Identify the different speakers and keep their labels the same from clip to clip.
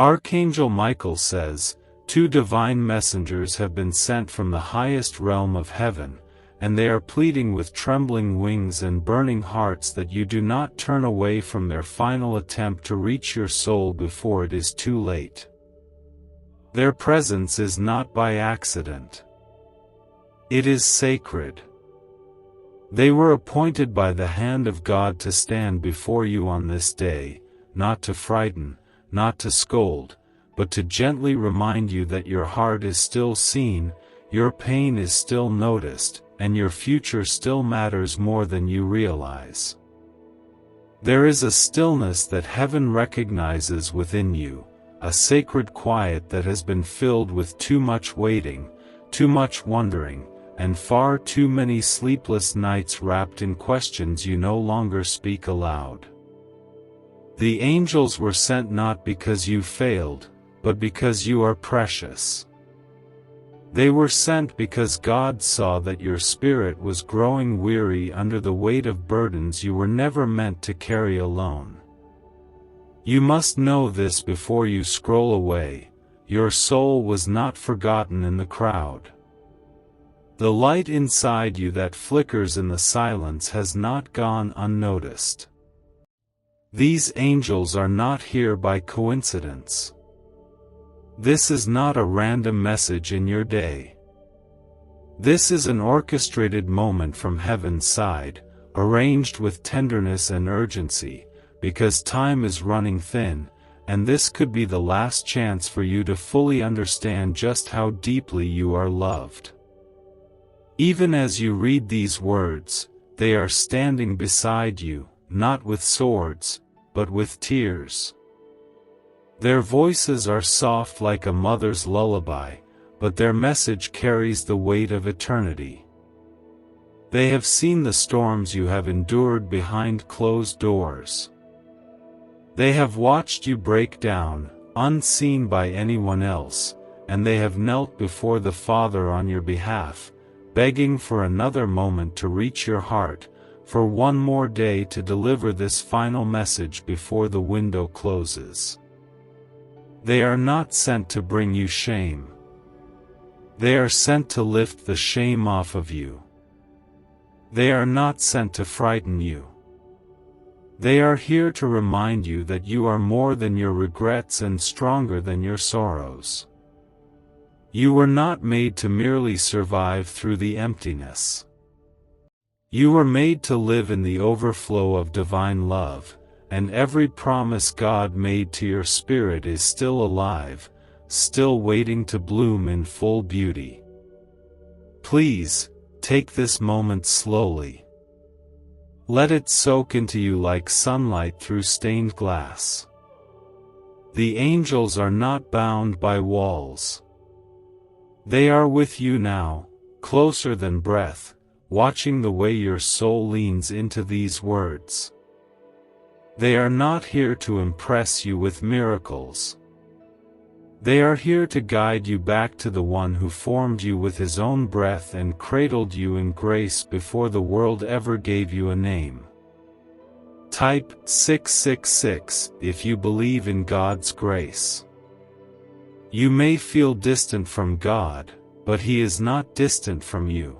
Speaker 1: Archangel Michael says, "Two divine messengers have been sent from the highest realm of heaven, and they are pleading with trembling wings and burning hearts that you do not turn away from their final attempt to reach your soul before it is too late." Their presence is not by accident. It is sacred. They were appointed by the hand of God to stand before you on this day, not to frighten, not to scold, but to gently remind you that your heart is still seen, your pain is still noticed, and your future still matters more than you realize. There is a stillness that heaven recognizes within you, a sacred quiet that has been filled with too much waiting, too much wondering, and far too many sleepless nights wrapped in questions you no longer speak aloud. The angels were sent not because you failed, but because you are precious. They were sent because God saw that your spirit was growing weary under the weight of burdens you were never meant to carry alone. You must know this before you scroll away: your soul was not forgotten in the crowd. The light inside you that flickers in the silence has not gone unnoticed. These angels are not here by coincidence. This is not a random message in your day. This is an orchestrated moment from heaven's side, arranged with tenderness and urgency, because time is running thin, and this could be the last chance for you to fully understand just how deeply you are loved. Even as you read these words, they are standing beside you, not with swords, but with tears. Their voices are soft like a mother's lullaby, but their message carries the weight of eternity. They have seen the storms you have endured behind closed doors. They have watched you break down, unseen by anyone else, and they have knelt before the Father on your behalf, begging for another moment to reach your heart, for one more day to deliver this final message before the window closes. They are not sent to bring you shame. They are sent to lift the shame off of you. They are not sent to frighten you. They are here to remind you that you are more than your regrets and stronger than your sorrows. You were not made to merely survive through the emptiness. You were made to live in the overflow of divine love, and every promise God made to your spirit is still alive, still waiting to bloom in full beauty. Please, take this moment slowly. Let it soak into you like sunlight through stained glass. The angels are not bound by walls. They are with you now, closer than breath, watching the way your soul leans into these words. They are not here to impress you with miracles. They are here to guide you back to the one who formed you with his own breath and cradled you in grace before the world ever gave you a name. Type 666 if you believe in God's grace. You may feel distant from God, but He is not distant from you.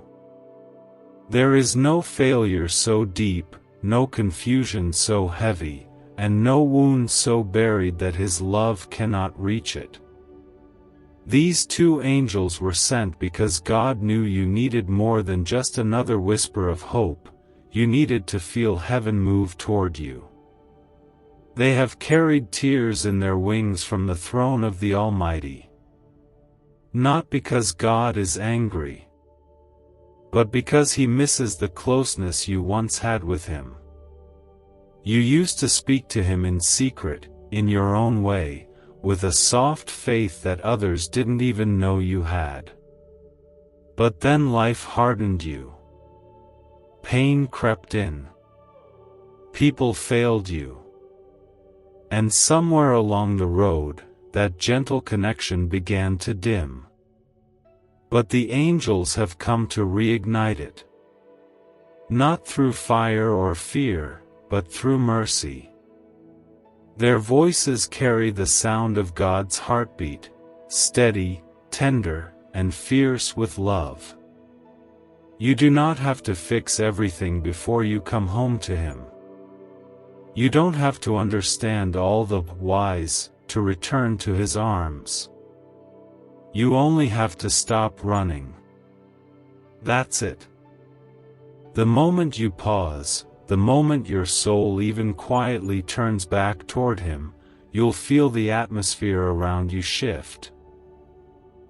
Speaker 1: There is no failure so deep, no confusion so heavy, and no wound so buried that His love cannot reach it. These two angels were sent because God knew you needed more than just another whisper of hope. You needed to feel heaven move toward you. They have carried tears in their wings from the throne of the Almighty. Not because God is angry, but because He misses the closeness you once had with Him. You used to speak to Him in secret, in your own way, with a soft faith that others didn't even know you had. But then life hardened you. Pain crept in. People failed you. And somewhere along the road, that gentle connection began to dim. But the angels have come to reignite it. Not through fire or fear, but through mercy. Their voices carry the sound of God's heartbeat, steady, tender, and fierce with love. You do not have to fix everything before you come home to Him. You don't have to understand all the whys to return to His arms. You only have to stop running. That's it. The moment you pause, the moment your soul even quietly turns back toward Him, you'll feel the atmosphere around you shift.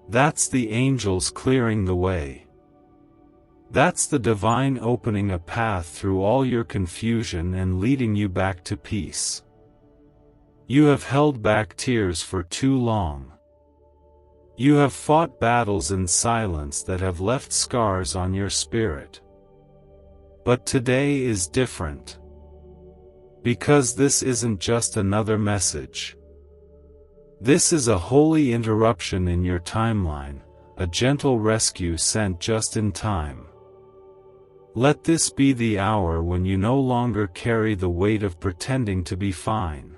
Speaker 1: That's the angels clearing the way. That's the divine opening a path through all your confusion and leading you back to peace. You have held back tears for too long. You have fought battles in silence that have left scars on your spirit. But today is different. Because this isn't just another message. This is a holy interruption in your timeline, a gentle rescue sent just in time. Let this be the hour when you no longer carry the weight of pretending to be fine.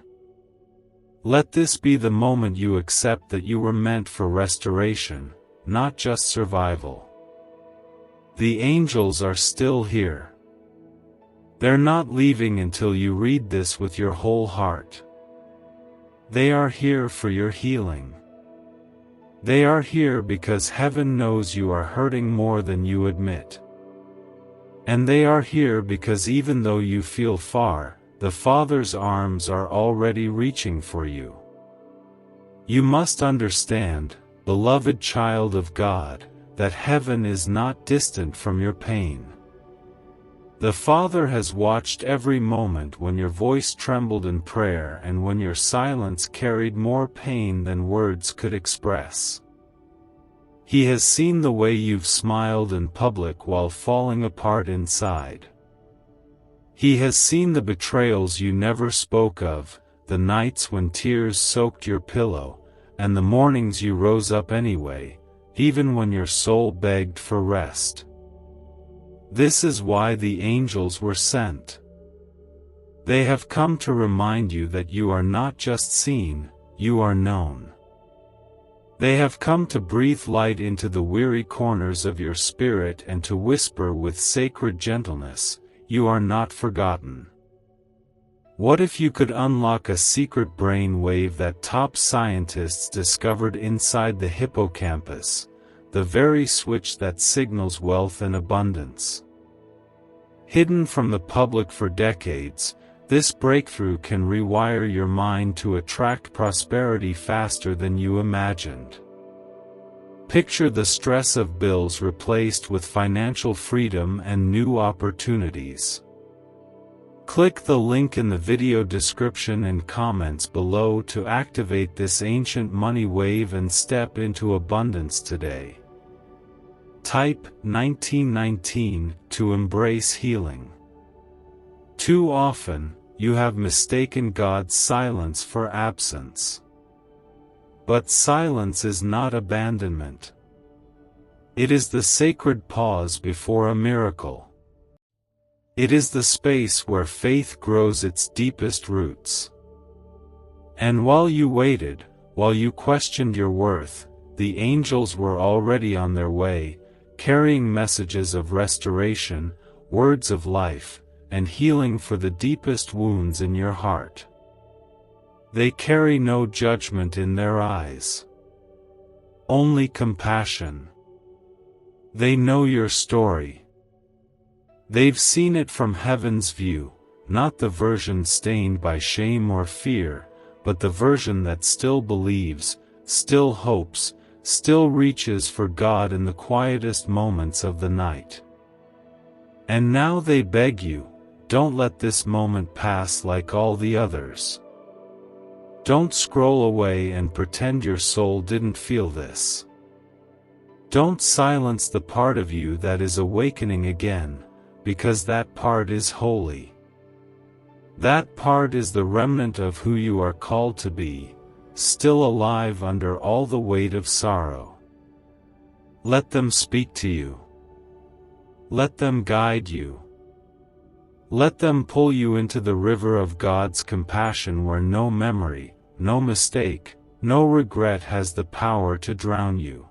Speaker 1: Let this be the moment you accept that you were meant for restoration, not just survival. The angels are still here. They're not leaving until you read this with your whole heart. They are here for your healing. They are here because heaven knows you are hurting more than you admit. And they are here because even though you feel far, the Father's arms are already reaching for you. You must understand, beloved child of God, that heaven is not distant from your pain. The Father has watched every moment when your voice trembled in prayer and when your silence carried more pain than words could express. He has seen the way you've smiled in public while falling apart inside. He has seen the betrayals you never spoke of, the nights when tears soaked your pillow, and the mornings you rose up anyway, even when your soul begged for rest. This is why the angels were sent. They have come to remind you that you are not just seen, you are known. They have come to breathe light into the weary corners of your spirit and to whisper with sacred gentleness, "You are not forgotten." What if you could unlock a secret brain wave that top scientists discovered inside the hippocampus, the very switch that signals wealth and abundance? Hidden from the public for decades, this breakthrough can rewire your mind to attract prosperity faster than you imagined. Picture the stress of bills replaced with financial freedom and new opportunities. Click the link in the video description and comments below to activate this ancient money wave and step into abundance today. Type 1919 to embrace healing. Too often, you have mistaken God's silence for absence. But silence is not abandonment. It is the sacred pause before a miracle. It is the space where faith grows its deepest roots. And while you waited, while you questioned your worth, the angels were already on their way, carrying messages of restoration, words of life, and healing for the deepest wounds in your heart. They carry no judgment in their eyes. Only compassion. They know your story. They've seen it from heaven's view, not the version stained by shame or fear, but the version that still believes, still hopes, still reaches for God in the quietest moments of the night. And now they beg you, don't let this moment pass like all the others. Don't scroll away and pretend your soul didn't feel this. Don't silence the part of you that is awakening again, because that part is holy. That part is the remnant of who you are called to be, still alive under all the weight of sorrow. Let them speak to you. Let them guide you. Let them pull you into the river of God's compassion where no memory, no mistake, no regret has the power to drown you.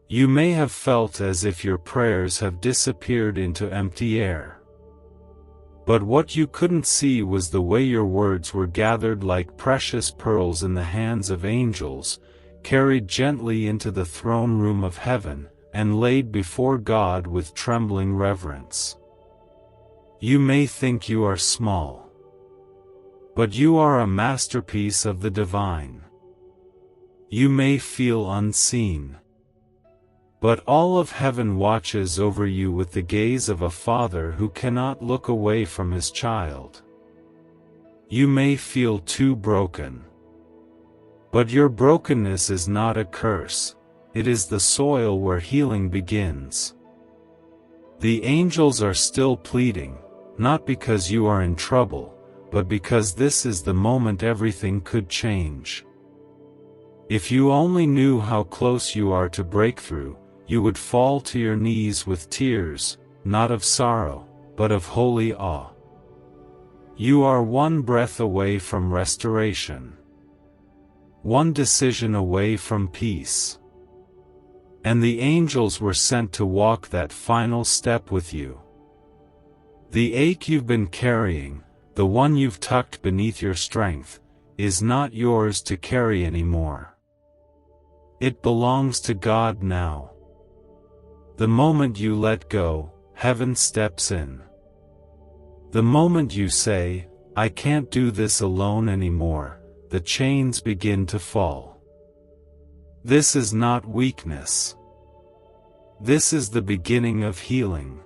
Speaker 1: You may have felt as if your prayers have disappeared into empty air. But what you couldn't see was the way your words were gathered like precious pearls in the hands of angels, carried gently into the throne room of heaven, and laid before God with trembling reverence. You may think you are small, but you are a masterpiece of the divine. You may feel unseen, but all of heaven watches over you with the gaze of a father who cannot look away from his child. You may feel too broken, but your brokenness is not a curse, it is the soil where healing begins. The angels are still pleading, not because you are in trouble, but because this is the moment everything could change. If you only knew how close you are to breakthrough, you would fall to your knees with tears, not of sorrow, but of holy awe. You are one breath away from restoration, one decision away from peace. And the angels were sent to walk that final step with you. The ache you've been carrying, the one you've tucked beneath your strength, is not yours to carry anymore. It belongs to God now. The moment you let go, heaven steps in. The moment you say, "I can't do this alone anymore," the chains begin to fall. This is not weakness. This is the beginning of healing.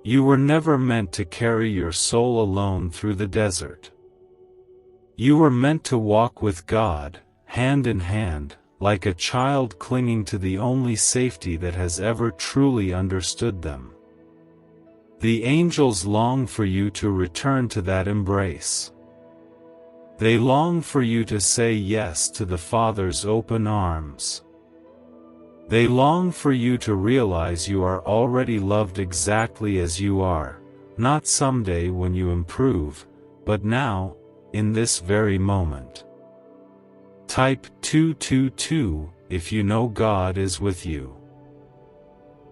Speaker 1: You were never meant to carry your soul alone through the desert. You were meant to walk with God, hand in hand, like a child clinging to the only safety that has ever truly understood them. The angels long for you to return to that embrace. They long for you to say yes to the Father's open arms. They long for you to realize you are already loved exactly as you are, not someday when you improve, but now, in this very moment. Type 222 if you know God is with you.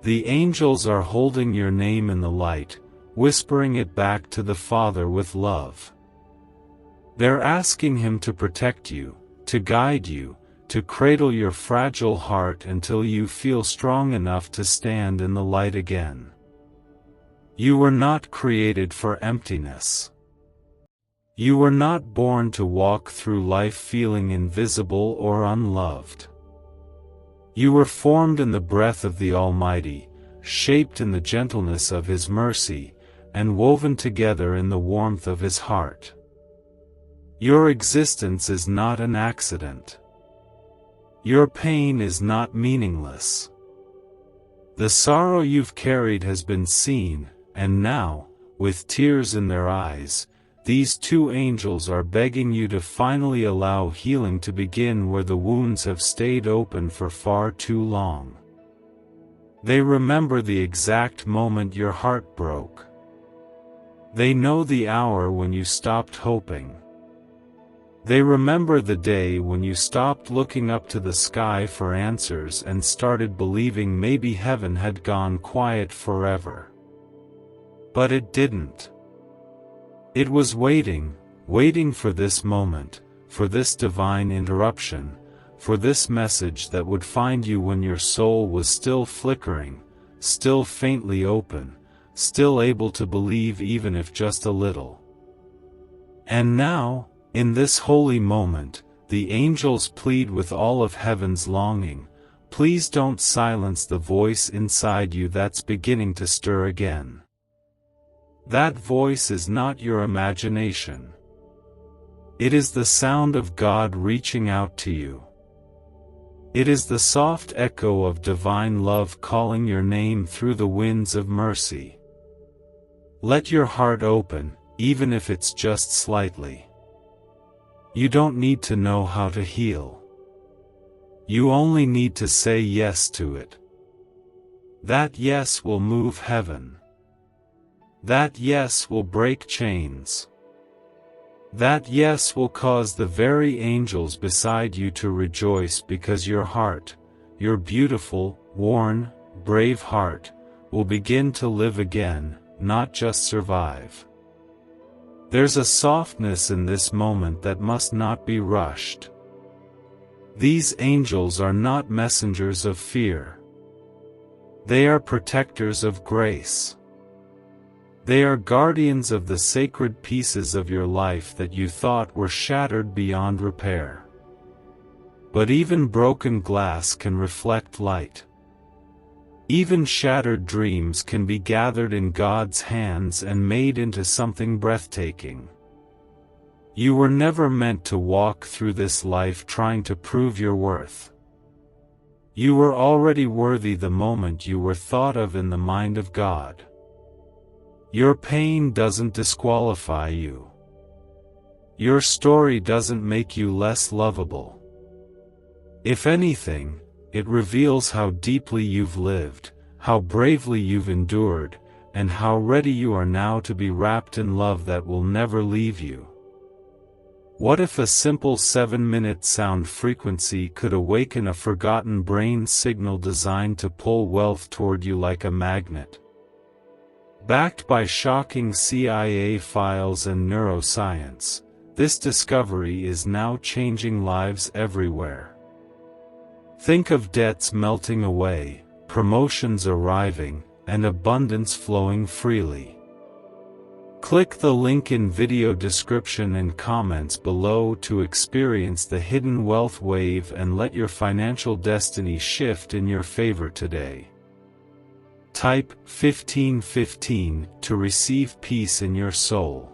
Speaker 1: The angels are holding your name in the light, whispering it back to the Father with love. They're asking Him to protect you, to guide you, to cradle your fragile heart until you feel strong enough to stand in the light again. You were not created for emptiness. You were not born to walk through life feeling invisible or unloved. You were formed in the breath of the Almighty, shaped in the gentleness of His mercy, and woven together in the warmth of His heart. Your existence is not an accident. Your pain is not meaningless. The sorrow you've carried has been seen, and now, with tears in their eyes, these two angels are begging you to finally allow healing to begin where the wounds have stayed open for far too long. They remember the exact moment your heart broke. They know the hour when you stopped hoping. They remember the day when you stopped looking up to the sky for answers and started believing maybe heaven had gone quiet forever. But it didn't. It was waiting for this moment, for this divine interruption, for this message that would find you when your soul was still flickering, still faintly open, still able to believe even if just a little. And now, in this holy moment, the angels plead with all of heaven's longing, please don't silence the voice inside you that's beginning to stir again. That voice is not your imagination. It is the sound of God reaching out to you. It is the soft echo of divine love calling your name through the winds of mercy. Let your heart open, even if it's just slightly. You don't need to know how to heal. You only need to say yes to it. That yes will move heaven. That yes will break chains. That yes will cause the very angels beside you to rejoice because your heart, your beautiful, worn, brave heart, will begin to live again, not just survive. There's a softness in this moment that must not be rushed. These angels are not messengers of fear. They are protectors of grace. They are guardians of the sacred pieces of your life that you thought were shattered beyond repair. But even broken glass can reflect light. Even shattered dreams can be gathered in God's hands and made into something breathtaking. You were never meant to walk through this life trying to prove your worth. You were already worthy the moment you were thought of in the mind of God. Your pain doesn't disqualify you. Your story doesn't make you less lovable. If anything, it reveals how deeply you've lived, how bravely you've endured, and how ready you are now to be wrapped in love that will never leave you. What if a simple 7-minute sound frequency could awaken a forgotten brain signal designed to pull wealth toward you like a magnet? Backed by shocking CIA files and neuroscience, this discovery is now changing lives everywhere. Think of debts melting away, promotions arriving, and abundance flowing freely. Click the link in video description and comments below to experience the hidden wealth wave and let your financial destiny shift in your favor today. Type 1515 to receive peace in your soul.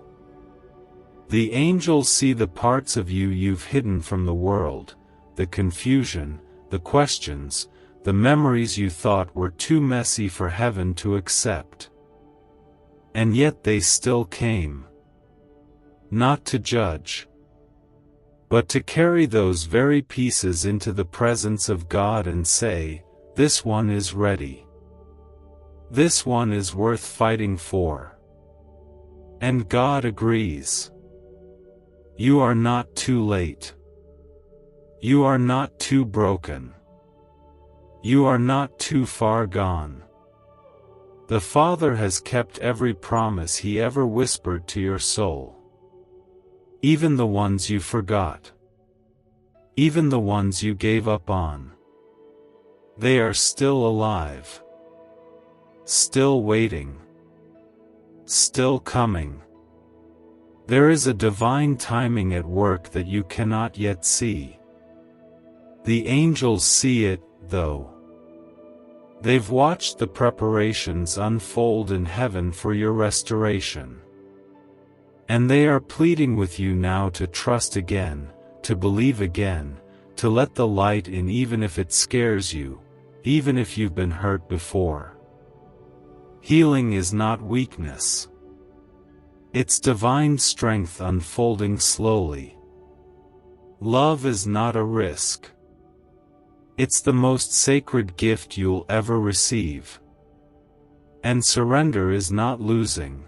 Speaker 1: The angels see the parts of you you've hidden from the world, the confusion, the questions, the memories you thought were too messy for heaven to accept. And yet they still came. Not to judge, but to carry those very pieces into the presence of God and say, "This one is ready. This one is worth fighting for." And God agrees. You are not too late. You are not too broken. You are not too far gone. The Father has kept every promise He ever whispered to your soul. Even the ones you forgot. Even the ones you gave up on. They are still alive. Still waiting. Still coming. There is a divine timing at work that you cannot yet see. The angels see it, though. They've watched the preparations unfold in heaven for your restoration. And they are pleading with you now to trust again, to believe again, to let the light in even if it scares you, even if you've been hurt before. Healing is not weakness. It's divine strength unfolding slowly. Love is not a risk. It's the most sacred gift you'll ever receive. And surrender is not losing.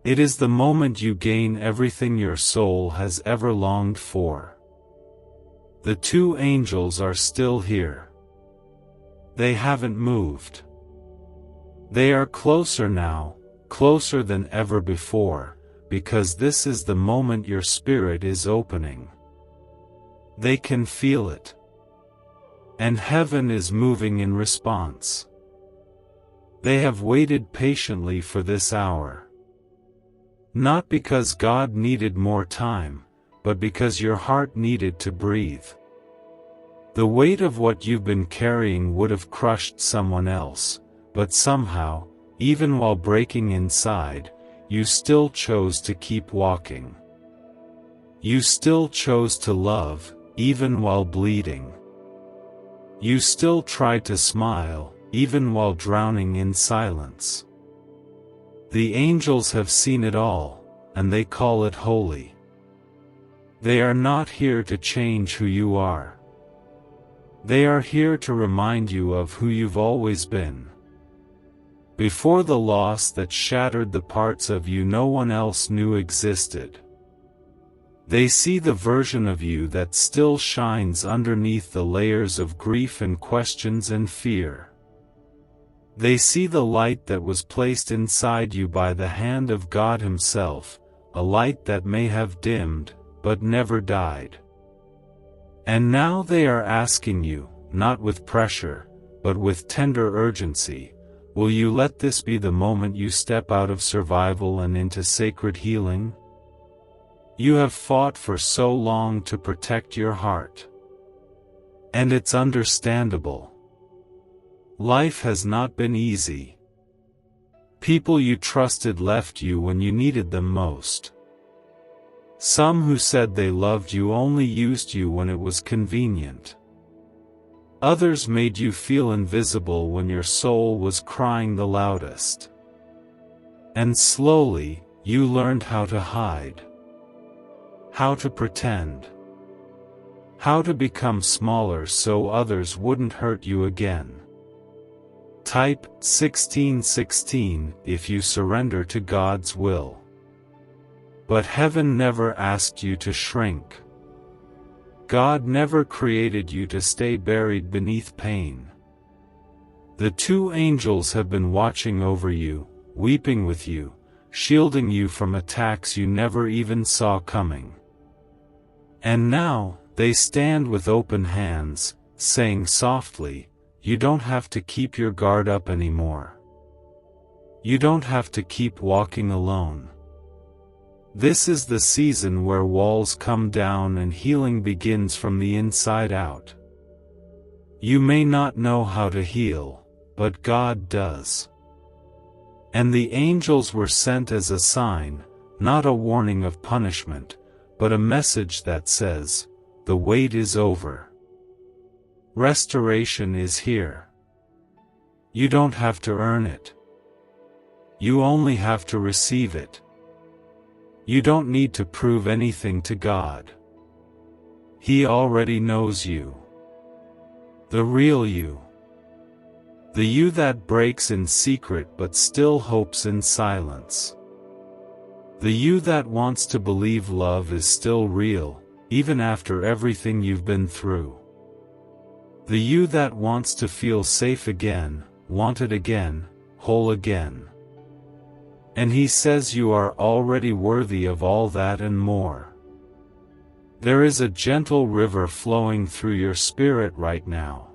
Speaker 1: It is the moment you gain everything your soul has ever longed for. The two angels are still here. They haven't moved. They are closer now, closer than ever before, because this is the moment your spirit is opening. They can feel it. And heaven is moving in response. They have waited patiently for this hour. Not because God needed more time, but because your heart needed to breathe. The weight of what you've been carrying would have crushed someone else, but somehow, even while breaking inside, you still chose to keep walking. You still chose to love, even while bleeding. You still tried to smile, even while drowning in silence. The angels have seen it all, and they call it holy. They are not here to change who you are. They are here to remind you of who you've always been. before the loss that shattered the parts of you no one else knew existed. They see the version of you that still shines underneath the layers of grief and questions and fear. They see the light that was placed inside you by the hand of God Himself, a light that may have dimmed, but never died. And now they are asking you, not with pressure, but with tender urgency, will you let this be the moment you step out of survival and into sacred healing? You have fought for so long to protect your heart. And it's understandable. Life has not been easy. People you trusted left you when you needed them most. Some who said they loved you only used you when it was convenient. Others made you feel invisible when your soul was crying the loudest. And slowly, you learned how to hide. How to pretend. How to become smaller so others wouldn't hurt you again. Type 1616 if you surrender to God's will. But heaven never asked you to shrink. God never created you to stay buried beneath pain. The two angels have been watching over you, weeping with you, shielding you from attacks you never even saw coming. And now, they stand with open hands, saying softly, you don't have to keep your guard up anymore. You don't have to keep walking alone. This is the season where walls come down and healing begins from the inside out. You may not know how to heal, but God does. And the angels were sent as a sign, not a warning of punishment, but a message that says, the wait is over. Restoration is here. You don't have to earn it. You only have to receive it. You don't need to prove anything to God. He already knows you. The real you. The you that breaks in secret but still hopes in silence. The you that wants to believe love is still real, even after everything you've been through. The you that wants to feel safe again, wanted again, whole again. And He says you are already worthy of all that and more. There is a gentle river flowing through your spirit right now.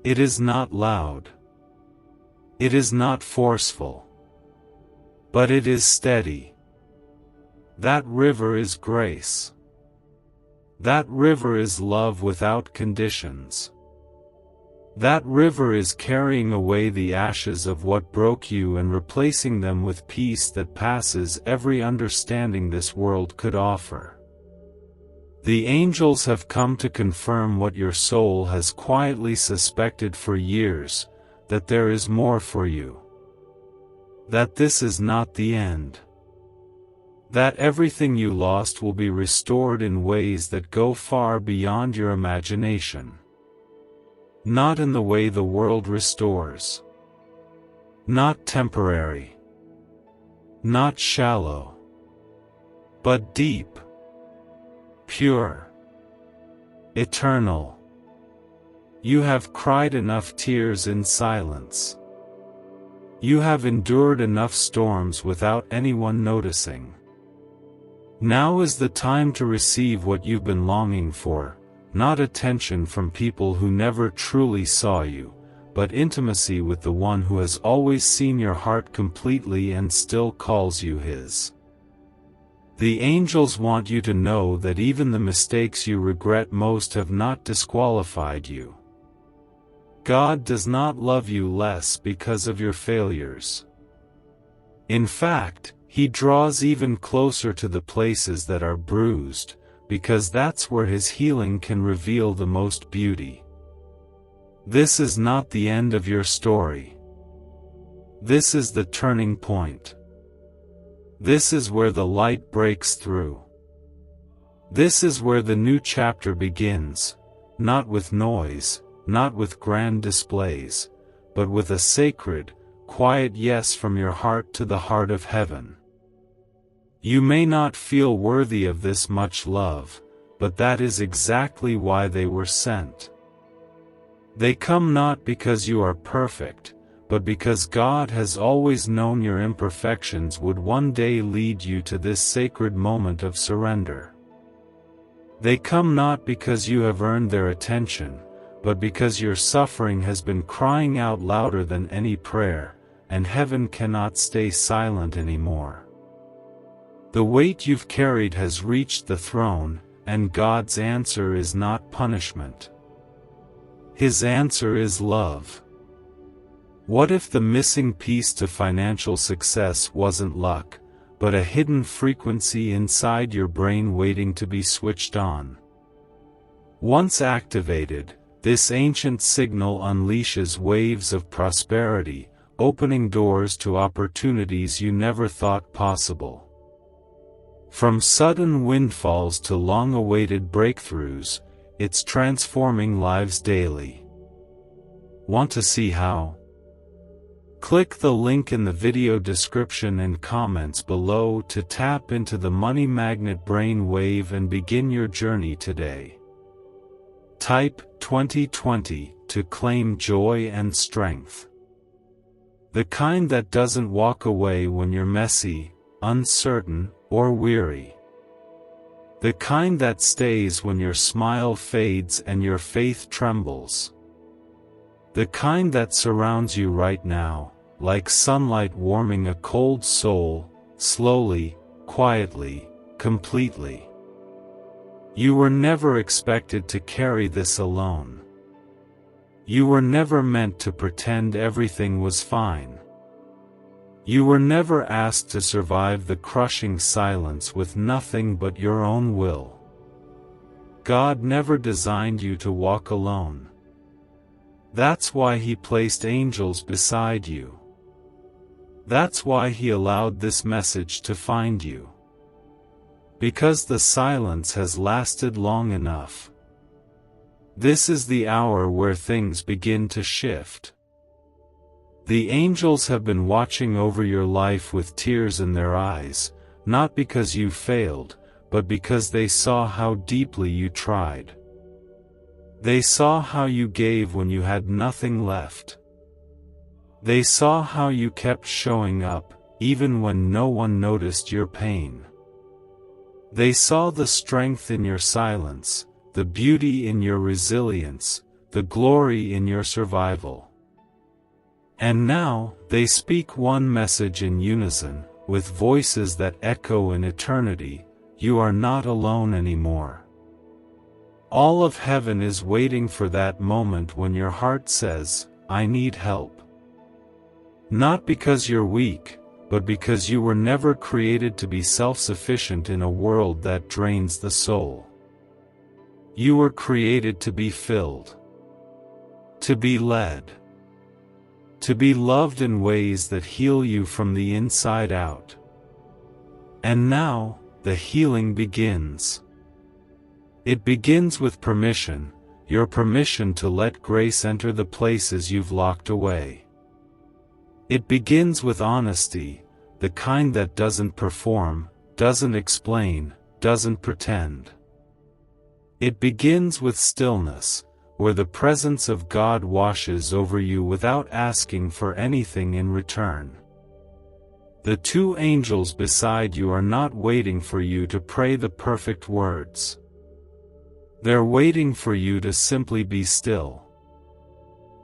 Speaker 1: It is not loud. It is not forceful. But it is steady. That river is grace. That river is love without conditions. That river is carrying away the ashes of what broke you and replacing them with peace that passes every understanding this world could offer. The angels have come to confirm what your soul has quietly suspected for years, that there is more for you. That this is not the end. That everything you lost will be restored in ways that go far beyond your imagination. Not in the way the world restores. Not temporary. Not shallow. But deep. Pure. Eternal. You have cried enough tears in silence. You have endured enough storms without anyone noticing. Now is the time to receive what you've been longing for. Not attention from people who never truly saw you, but intimacy with the one who has always seen your heart completely and still calls you his. The angels want you to know that even the mistakes you regret most have not disqualified you. God does not love you less because of your failures. In fact, He draws even closer to the places that are bruised, because that's where His healing can reveal the most beauty. This is not the end of your story. This is the turning point. This is where the light breaks through. This is where the new chapter begins, not with noise, not with grand displays, but with a sacred, quiet yes from your heart to the heart of heaven. You may not feel worthy of this much love, but that is exactly why they were sent. They come not because you are perfect, but because God has always known your imperfections would one day lead you to this sacred moment of surrender. They come not because you have earned their attention, but because your suffering has been crying out louder than any prayer, and heaven cannot stay silent anymore. The weight you've carried has reached the throne, and God's answer is not punishment. His answer is love. What if the missing piece to financial success wasn't luck, but a hidden frequency inside your brain waiting to be switched on? Once activated, this ancient signal unleashes waves of prosperity, opening doors to opportunities you never thought possible. From sudden windfalls to long-awaited breakthroughs, it's transforming lives daily. Want to see how? Click the link in the video description and comments below to tap into the money magnet brain wave and begin your journey today. Type 2020 to claim joy and strength. The kind that doesn't walk away when you're messy, uncertain, or weary. The kind that stays when your smile fades and your faith trembles. The kind that surrounds you right now, like sunlight warming a cold soul, slowly, quietly, completely. You were never expected to carry this alone. You were never meant to pretend everything was fine. You were never asked to survive the crushing silence with nothing but your own will. God never designed you to walk alone. That's why He placed angels beside you. That's why He allowed this message to find you. Because the silence has lasted long enough. This is the hour where things begin to shift. The angels have been watching over your life with tears in their eyes, not because you failed, but because they saw how deeply you tried. They saw how you gave when you had nothing left. They saw how you kept showing up, even when no one noticed your pain. They saw the strength in your silence, the beauty in your resilience, the glory in your survival. And now, they speak one message in unison, with voices that echo in eternity: you are not alone anymore. All of heaven is waiting for that moment when your heart says, I need help. Not because you're weak, but because you were never created to be self-sufficient in a world that drains the soul. You were created to be filled. To be led. To be loved in ways that heal you from the inside out. And now, the healing begins. It begins with permission, your permission to let grace enter the places you've locked away. It begins with honesty, the kind that doesn't perform, doesn't explain, doesn't pretend. It begins with stillness, where the presence of God washes over you without asking for anything in return. The two angels beside you are not waiting for you to pray the perfect words. They're waiting for you to simply be still.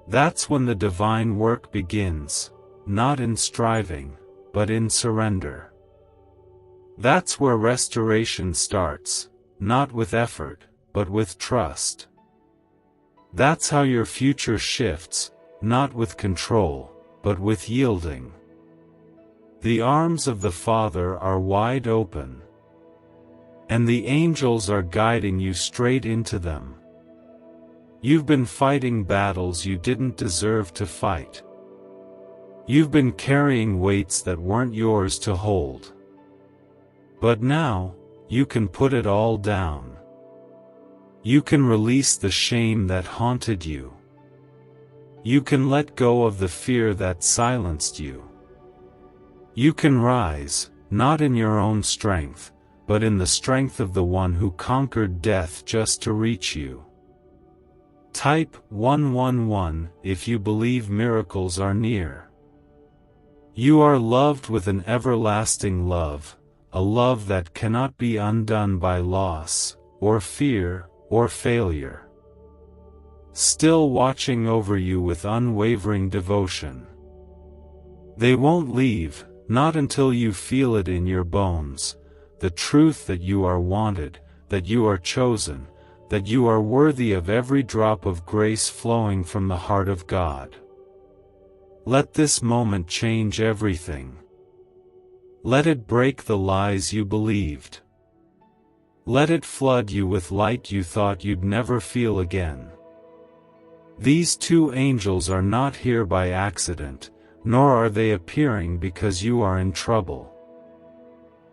Speaker 1: That's when the divine work begins, not in striving, but in surrender. That's where restoration starts, not with effort, but with trust. That's how your future shifts, not with control, but with yielding. The arms of the Father are wide open. And the angels are guiding you straight into them. You've been fighting battles you didn't deserve to fight. You've been carrying weights that weren't yours to hold. But now, you can put it all down. You can release the shame that haunted you. You can let go of the fear that silenced you. You can rise, not in your own strength, but in the strength of the one who conquered death just to reach you. Type 111 if you believe miracles are near. You are loved with an everlasting love, a love that cannot be undone by loss, or fear, or failure. Still watching over you with unwavering devotion. They won't leave, not until you feel it in your bones, the truth that you are wanted, that you are chosen, that you are worthy of every drop of grace flowing from the heart of God. Let this moment change everything. Let it break the lies you believed. Let it flood you with light you thought you'd never feel again. These two angels are not here by accident, nor are they appearing because you are in trouble.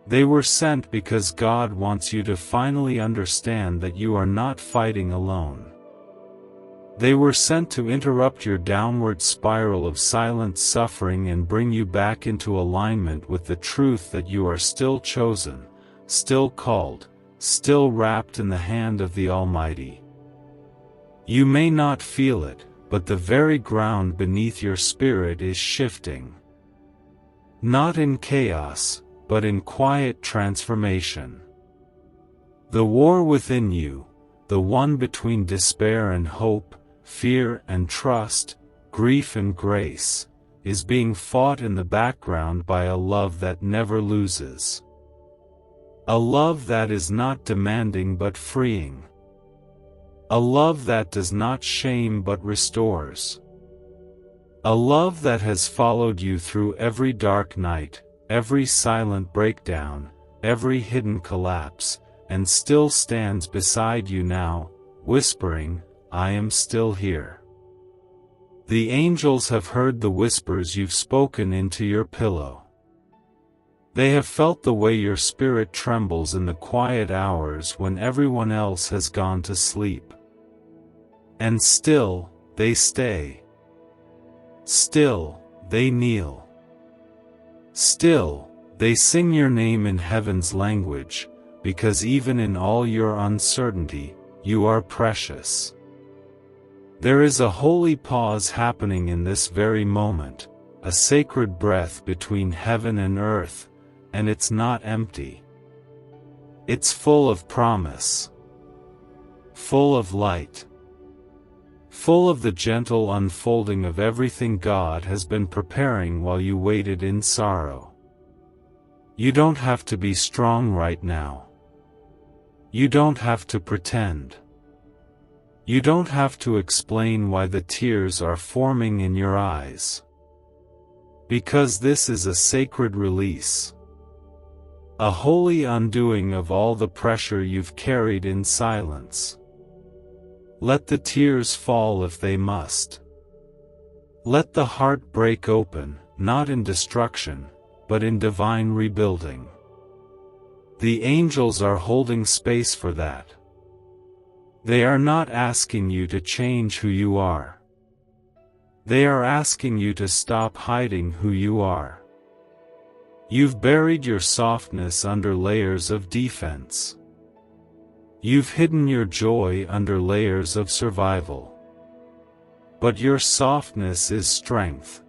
Speaker 1: They were sent because God wants you to finally understand that you are not fighting alone. They were sent to interrupt your downward spiral of silent suffering and bring you back into alignment with the truth that you are still chosen, still called, still wrapped in the hand of the Almighty. You may not feel it, but the very ground beneath your spirit is shifting. Not in chaos, but in quiet transformation. The war within you, the one between despair and hope, fear and trust, grief and grace, is being fought in the background by a love that never loses. A love that is not demanding but freeing. A love that does not shame but restores. A love that has followed you through every dark night, every silent breakdown, every hidden collapse, and still stands beside you now, whispering, "I am still here." The angels have heard the whispers you've spoken into your pillow. They have felt the way your spirit trembles in the quiet hours when everyone else has gone to sleep. And still, they stay. Still, they kneel. Still, they sing your name in heaven's language, because even in all your uncertainty, you are precious. There is a holy pause happening in this very moment, a sacred breath between heaven and earth, and it's not empty. It's full of promise. Full of light. Full of the gentle unfolding of everything God has been preparing while you waited in sorrow. You don't have to be strong right now. You don't have to pretend. You don't have to explain why the tears are forming in your eyes. Because this is a sacred release. A holy undoing of all the pressure you've carried in silence. Let the tears fall if they must. Let the heart break open, not in destruction, but in divine rebuilding. The angels are holding space for that. They are not asking you to change who you are. They are asking you to stop hiding who you are. You've buried your softness under layers of defense. You've hidden your joy under layers of survival. But your softness is strength.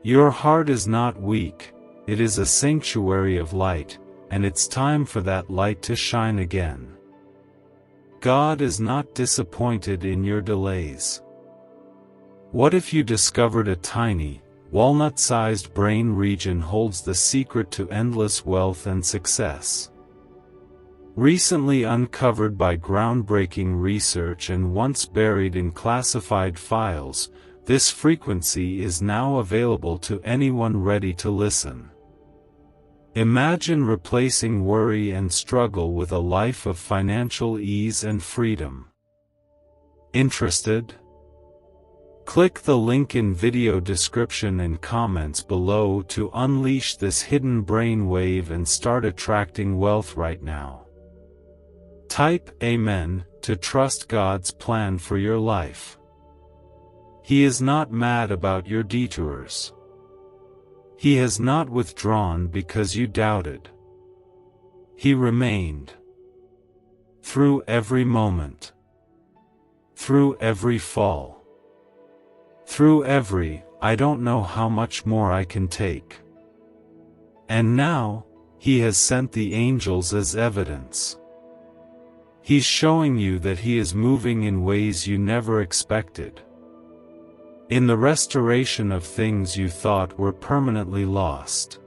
Speaker 1: Your heart is not weak, it is a sanctuary of light, and it's time for that light to shine again. God is not disappointed in your delays. What if you discovered a tiny, walnut-sized brain region holds the secret to endless wealth and success? Recently uncovered by groundbreaking research and once buried in classified files, this frequency is now available to anyone ready to listen. Imagine replacing worry and struggle with a life of financial ease and freedom. Interested? Click the link in video description and comments below to unleash this hidden brainwave and start attracting wealth right now. Type Amen to trust God's plan for your life. He is not mad about your detours. He has not withdrawn because you doubted. He remained. Through every moment. Through every fall. Through every, I don't know how much more I can take. And now, He has sent the angels as evidence. He's showing you that He is moving in ways you never expected. In the restoration of things you thought were permanently lost.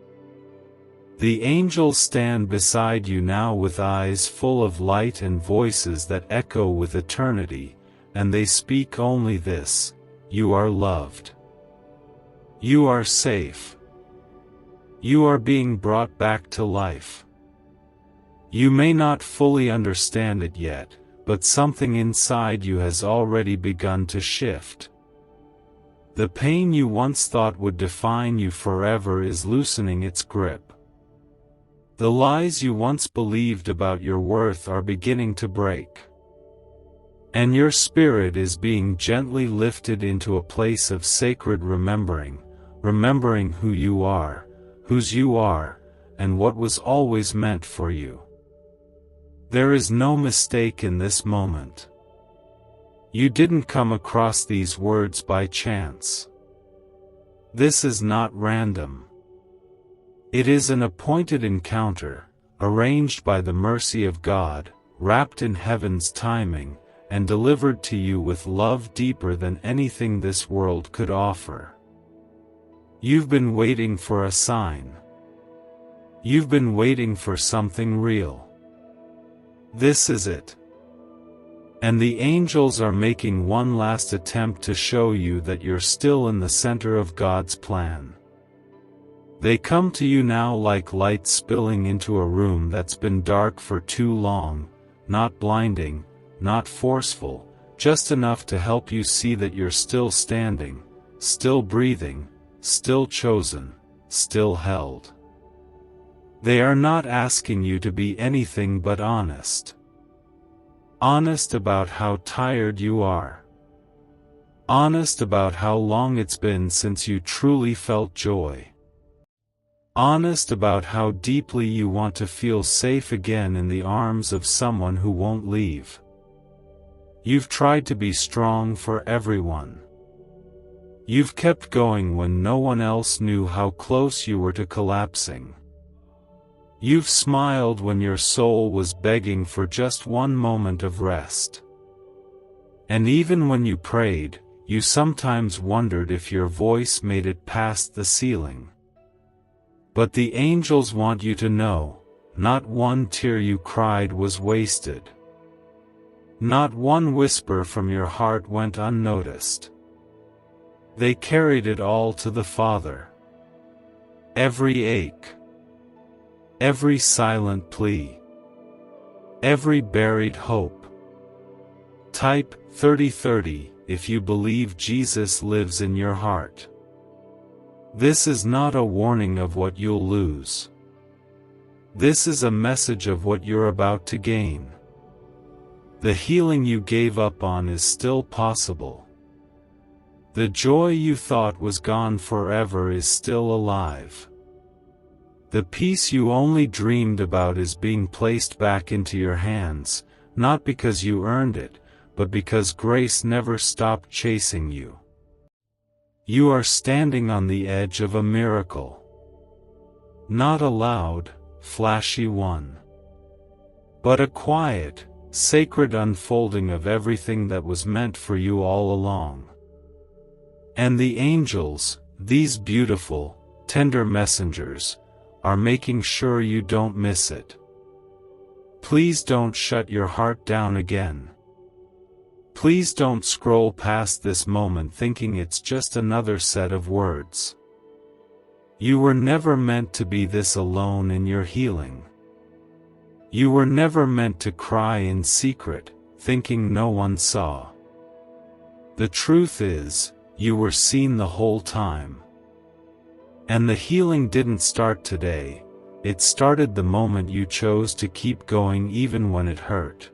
Speaker 1: The angels stand beside you now with eyes full of light and voices that echo with eternity, and they speak only this: you are loved. You are safe. You are being brought back to life. You may not fully understand it yet, but something inside you has already begun to shift. The pain you once thought would define you forever is loosening its grip. The lies you once believed about your worth are beginning to break. And your spirit is being gently lifted into a place of sacred remembering who you are, whose you are, and what was always meant for you. There is no mistake in this moment. You didn't come across these words by chance. This is not random. It is an appointed encounter, arranged by the mercy of God, wrapped in heaven's timing, and delivered to you with love deeper than anything this world could offer. You've been waiting for a sign. You've been waiting for something real. This is it. And the angels are making one last attempt to show you that you're still in the center of God's plan. They come to you now like light spilling into a room that's been dark for too long, not blinding, not forceful, just enough to help you see that you're still standing, still breathing, still chosen, still held. They are not asking you to be anything but honest. Honest about how tired you are. Honest about how long it's been since you truly felt joy. Honest about how deeply you want to feel safe again in the arms of someone who won't leave. You've tried to be strong for everyone. You've kept going when no one else knew how close you were to collapsing. You've smiled when your soul was begging for just one moment of rest. And even when you prayed, you sometimes wondered if your voice made it past the ceiling. But the angels want you to know, not one tear you cried was wasted. Not one whisper from your heart went unnoticed. They carried it all to the Father. Every ache. Every silent plea. Every buried hope. Type 3030 if you believe Jesus lives in your heart. This is not a warning of what you'll lose. This is a message of what you're about to gain. The healing you gave up on is still possible. The joy you thought was gone forever is still alive. The peace you only dreamed about is being placed back into your hands, not because you earned it, but because grace never stopped chasing you. You are standing on the edge of a miracle. Not a loud, flashy one, but a quiet, sacred unfolding of everything that was meant for you all along. And the angels, these beautiful, tender messengers, are making sure you don't miss it. Please don't shut your heart down again. Please don't scroll past this moment thinking it's just another set of words. You were never meant to be this alone in your healing. You were never meant to cry in secret, thinking no one saw. The truth is, you were seen the whole time. And the healing didn't start today, it started the moment you chose to keep going even when it hurt.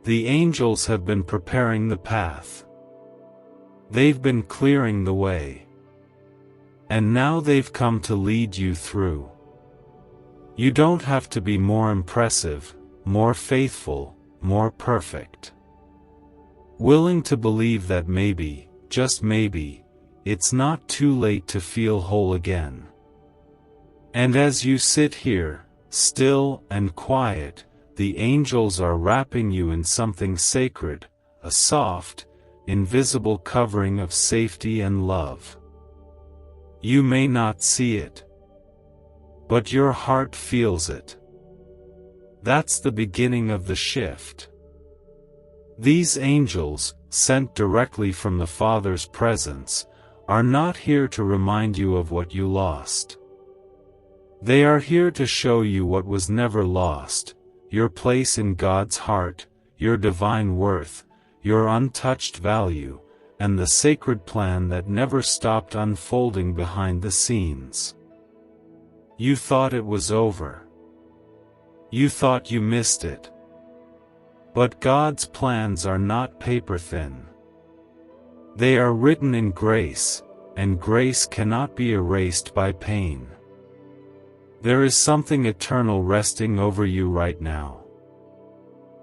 Speaker 1: The angels have been preparing the path. They've been clearing the way. And now they've come to lead you through. You don't have to be more impressive, more faithful, more perfect. Willing to believe that maybe, just maybe, it's not too late to feel whole again. And as you sit here, still and quiet, the angels are wrapping you in something sacred, a soft, invisible covering of safety and love. You may not see it, but your heart feels it. That's the beginning of the shift. These angels, sent directly from the Father's presence, are not here to remind you of what you lost. They are here to show you what was never lost, your place in God's heart, your divine worth, your untouched value, and the sacred plan that never stopped unfolding behind the scenes. You thought it was over. You thought you missed it. But God's plans are not paper-thin. They are written in grace, and grace cannot be erased by pain. There is something eternal resting over you right now.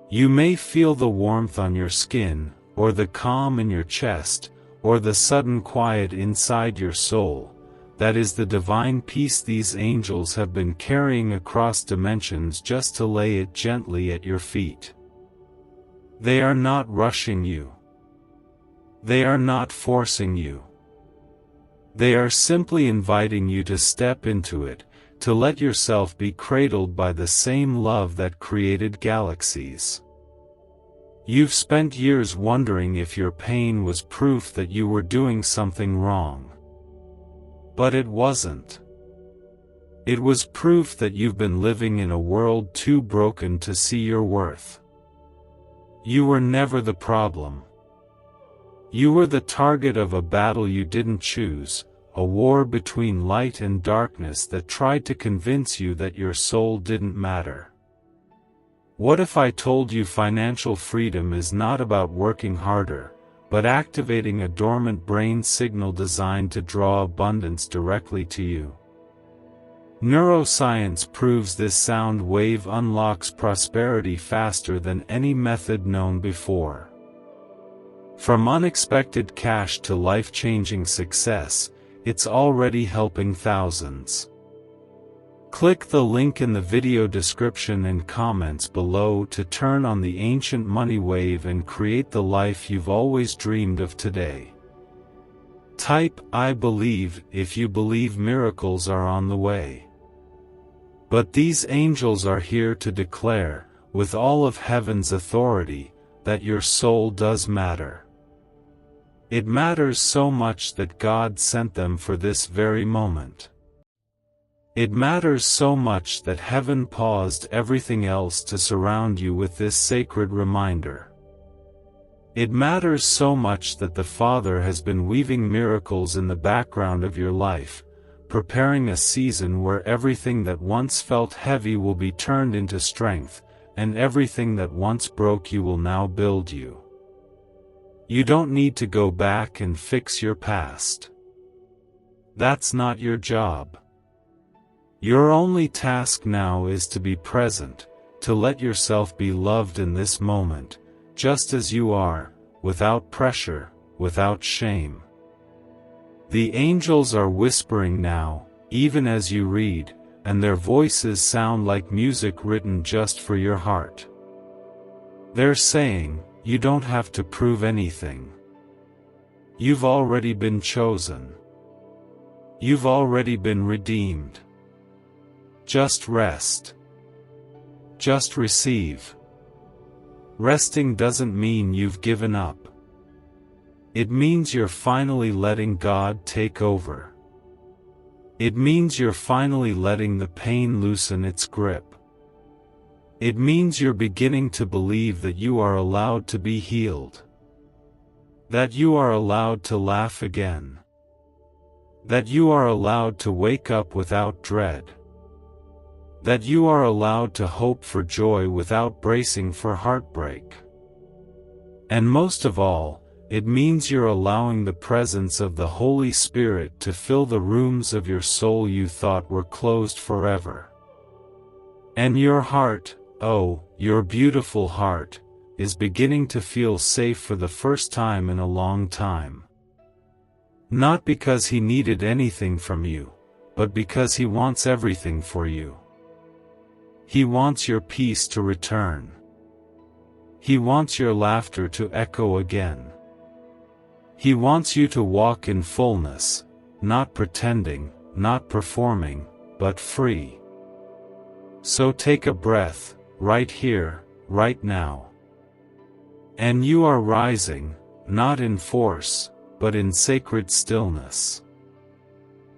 Speaker 1: You may feel the warmth on your skin, or the calm in your chest, or the sudden quiet inside your soul. That is the divine peace these angels have been carrying across dimensions just to lay it gently at your feet. They are not rushing you. They are not forcing you. They are simply inviting you to step into it, to let yourself be cradled by the same love that created galaxies. You've spent years wondering if your pain was proof that you were doing something wrong. But it wasn't. It was proof that you've been living in a world too broken to see your worth. You were never the problem. You were the target of a battle you didn't choose, a war between light and darkness that tried to convince you that your soul didn't matter. What if I told you financial freedom is not about working harder, but activating a dormant brain signal designed to draw abundance directly to you? Neuroscience proves this sound wave unlocks prosperity faster than any method known before. From unexpected cash to life-changing success, it's already helping thousands. Click the link in the video description and comments below to turn on the ancient money wave and create the life you've always dreamed of today. Type "I believe" if you believe miracles are on the way. But these angels are here to declare, with all of heaven's authority, that your soul does matter. It matters so much that God sent them for this very moment. It matters so much that heaven paused everything else to surround you with this sacred reminder. It matters so much that the Father has been weaving miracles in the background of your life, preparing a season where everything that once felt heavy will be turned into strength, and everything that once broke you will now build you. You don't need to go back and fix your past. That's not your job. Your only task now is to be present, to let yourself be loved in this moment, just as you are, without pressure, without shame. The angels are whispering now, even as you read, and their voices sound like music written just for your heart. They're saying, you don't have to prove anything. You've already been chosen. You've already been redeemed. Just rest. Just receive. Resting doesn't mean you've given up. It means you're finally letting God take over. It means you're finally letting the pain loosen its grip. It means you're beginning to believe that you are allowed to be healed. That you are allowed to laugh again. That you are allowed to wake up without dread. That you are allowed to hope for joy without bracing for heartbreak. And most of all, it means you're allowing the presence of the Holy Spirit to fill the rooms of your soul you thought were closed forever. And your heart, oh, your beautiful heart, is beginning to feel safe for the first time in a long time. Not because He needed anything from you, but because He wants everything for you. He wants your peace to return. He wants your laughter to echo again. He wants you to walk in fullness, not pretending, not performing, but free. So take a breath, right here, right now. And you are rising, not in force, but in sacred stillness.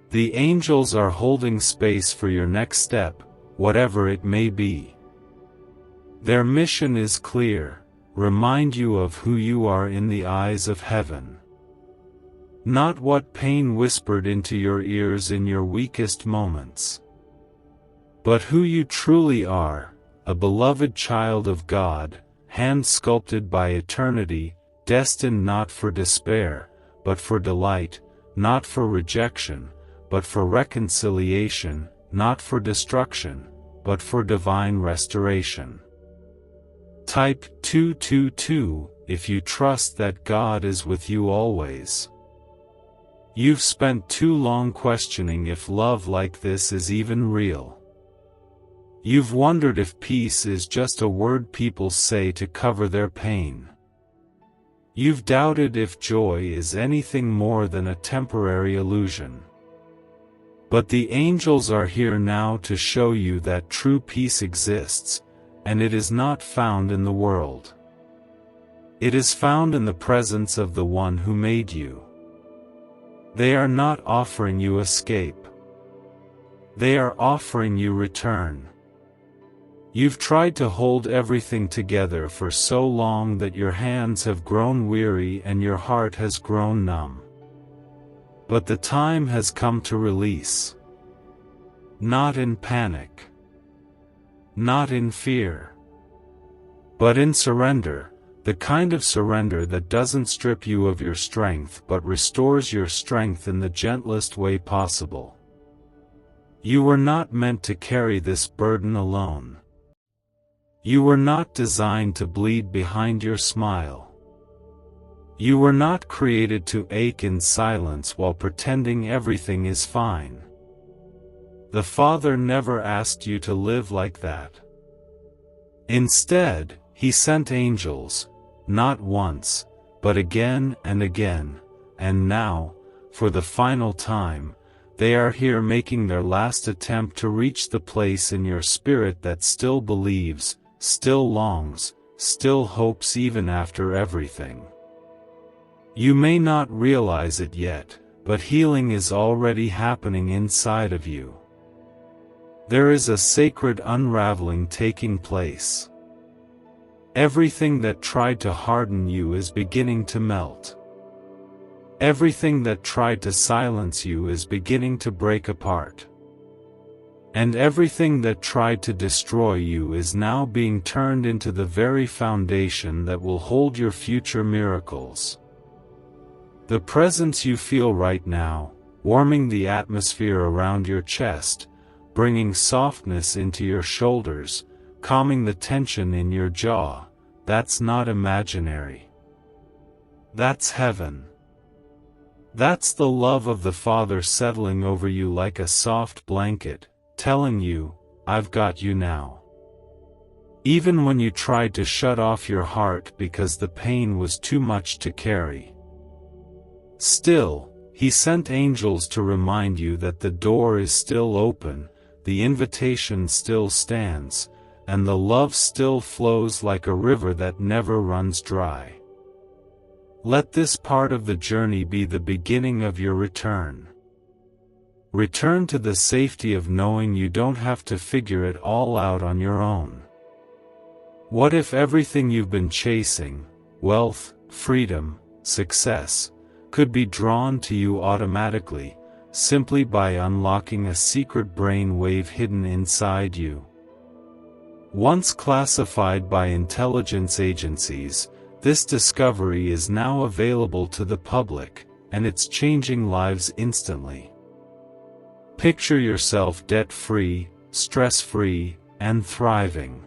Speaker 1: The angels are holding space for your next step, whatever it may be. Their mission is clear: remind you of who you are in the eyes of heaven. Not what pain whispered into your ears in your weakest moments, but who you truly are, a beloved child of God, hand-sculpted by eternity, destined not for despair, but for delight, not for rejection, but for reconciliation, not for destruction, but for divine restoration. Type 222 if you trust that God is with you always. You've spent too long questioning if love like this is even real. You've wondered if peace is just a word people say to cover their pain. You've doubted if joy is anything more than a temporary illusion. But the angels are here now to show you that true peace exists, and it is not found in the world. It is found in the presence of the One who made you. They are not offering you escape. They are offering you return. You've tried to hold everything together for so long that your hands have grown weary and your heart has grown numb. But the time has come to release. Not in panic. Not in fear. But in surrender, the kind of surrender that doesn't strip you of your strength but restores your strength in the gentlest way possible. You were not meant to carry this burden alone. You were not designed to bleed behind your smile. You were not created to ache in silence while pretending everything is fine. The Father never asked you to live like that. Instead, He sent angels, not once, but again and again, and now, for the final time, they are here making their last attempt to reach the place in your spirit that still believes, still longs, still hopes even after everything. You may not realize it yet, but healing is already happening inside of you. There is a sacred unraveling taking place. Everything that tried to harden you is beginning to melt. Everything that tried to silence you is beginning to break apart. And everything that tried to destroy you is now being turned into the very foundation that will hold your future miracles. The presence you feel right now, warming the atmosphere around your chest, bringing softness into your shoulders, calming the tension in your jaw, that's not imaginary. That's heaven. That's the love of the Father settling over you like a soft blanket, telling you, I've got you now. Even when you tried to shut off your heart because the pain was too much to carry. Still, He sent angels to remind you that the door is still open, the invitation still stands, and the love still flows like a river that never runs dry. Let this part of the journey be the beginning of your return. Return to the safety of knowing you don't have to figure it all out on your own. What if everything you've been chasing, wealth, freedom, success, could be drawn to you automatically, simply by unlocking a secret brain wave hidden inside you? Once classified by intelligence agencies, This discovery is now available to the public, and it's changing lives instantly. Picture yourself debt-free, stress-free, and thriving.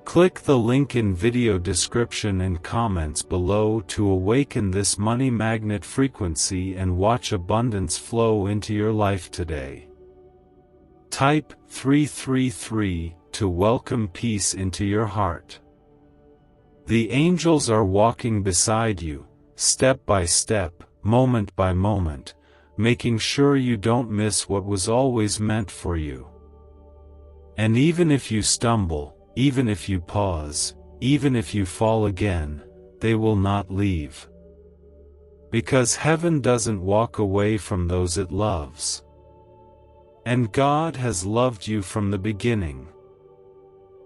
Speaker 1: Click the link in video description and comments below to awaken this money magnet frequency and watch abundance flow into your life today. Type 333 to welcome peace into your heart. The angels are walking beside you, step by step, moment by moment, making sure you don't miss what was always meant for you. And even if you stumble, even if you pause, even if you fall again, they will not leave. Because heaven doesn't walk away from those it loves. And God has loved you from the beginning.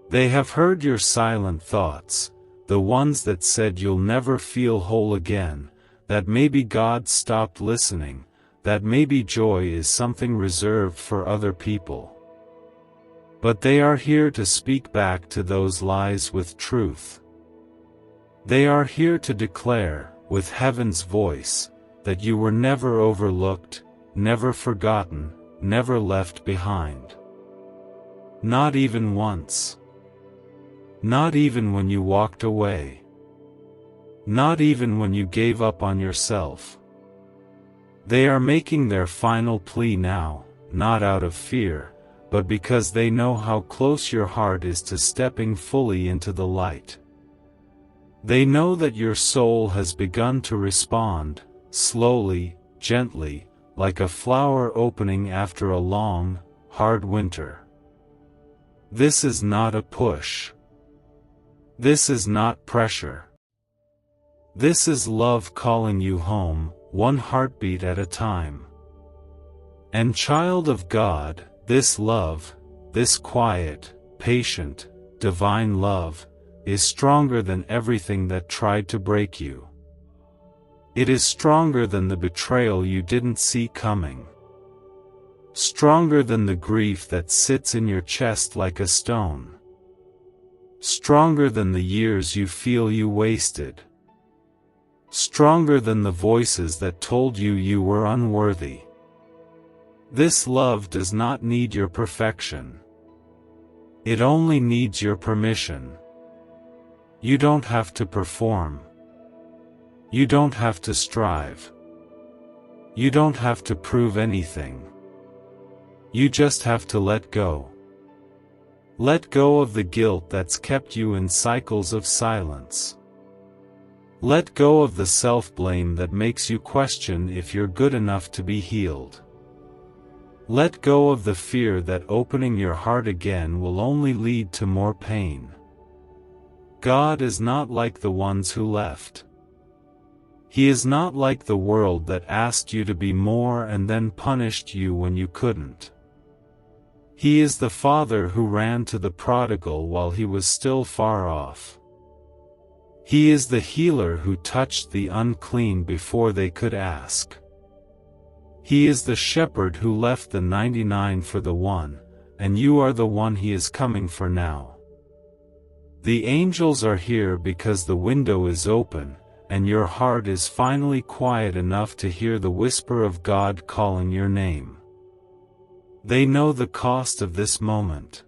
Speaker 1: They have heard your silent thoughts, the ones that said you'll never feel whole again, that maybe God stopped listening, that maybe joy is something reserved for other people. But they are here to speak back to those lies with truth. They are here to declare, with heaven's voice, that you were never overlooked, never forgotten, never left behind. Not even once. Not even when you walked away. Not even when you gave up on yourself. They are making their final plea now, not out of fear, but because they know how close your heart is to stepping fully into the light. They know that your soul has begun to respond, slowly, gently, like a flower opening after a long, hard winter. This is not a push. This is not pressure. This is love calling you home, one heartbeat at a time. And child of God, this love, this quiet, patient, divine love, is stronger than everything that tried to break you. It is stronger than the betrayal you didn't see coming. Stronger than the grief that sits in your chest like a stone. Stronger than the years you feel you wasted. Stronger than the voices that told you you were unworthy. This love does not need your perfection. It only needs your permission. You don't have to perform. You don't have to strive. You don't have to prove anything. You just have to let go. Let go of the guilt that's kept you in cycles of silence. Let go of the self-blame that makes you question if you're good enough to be healed. Let go of the fear that opening your heart again will only lead to more pain. God is not like the ones who left. He is not like the world that asked you to be more and then punished you when you couldn't. He is the Father who ran to the prodigal while he was still far off. He is the healer who touched the unclean before they could ask. He is the shepherd who left the 99 for the one, and you are the one he is coming for now. The angels are here because the window is open, and your heart is finally quiet enough to hear the whisper of God calling your name. They know the cost of this moment.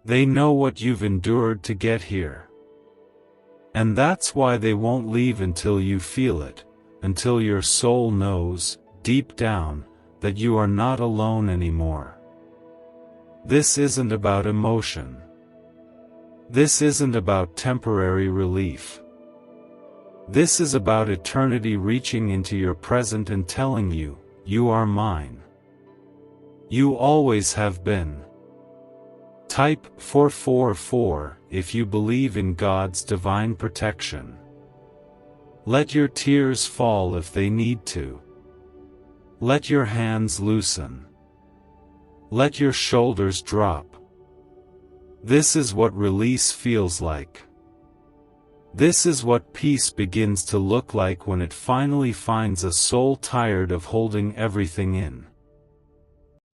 Speaker 1: They know what you've endured to get here. And that's why they won't leave until you feel it, until your soul knows, deep down, that you are not alone anymore. This isn't about emotion. This isn't about temporary relief. This is about eternity reaching into your present and telling you, you are mine. You always have been. Type 444 if you believe in God's divine protection. Let your tears fall if they need to. Let your hands loosen. Let your shoulders drop. This is what release feels like. This is what peace begins to look like when it finally finds a soul tired of holding everything in.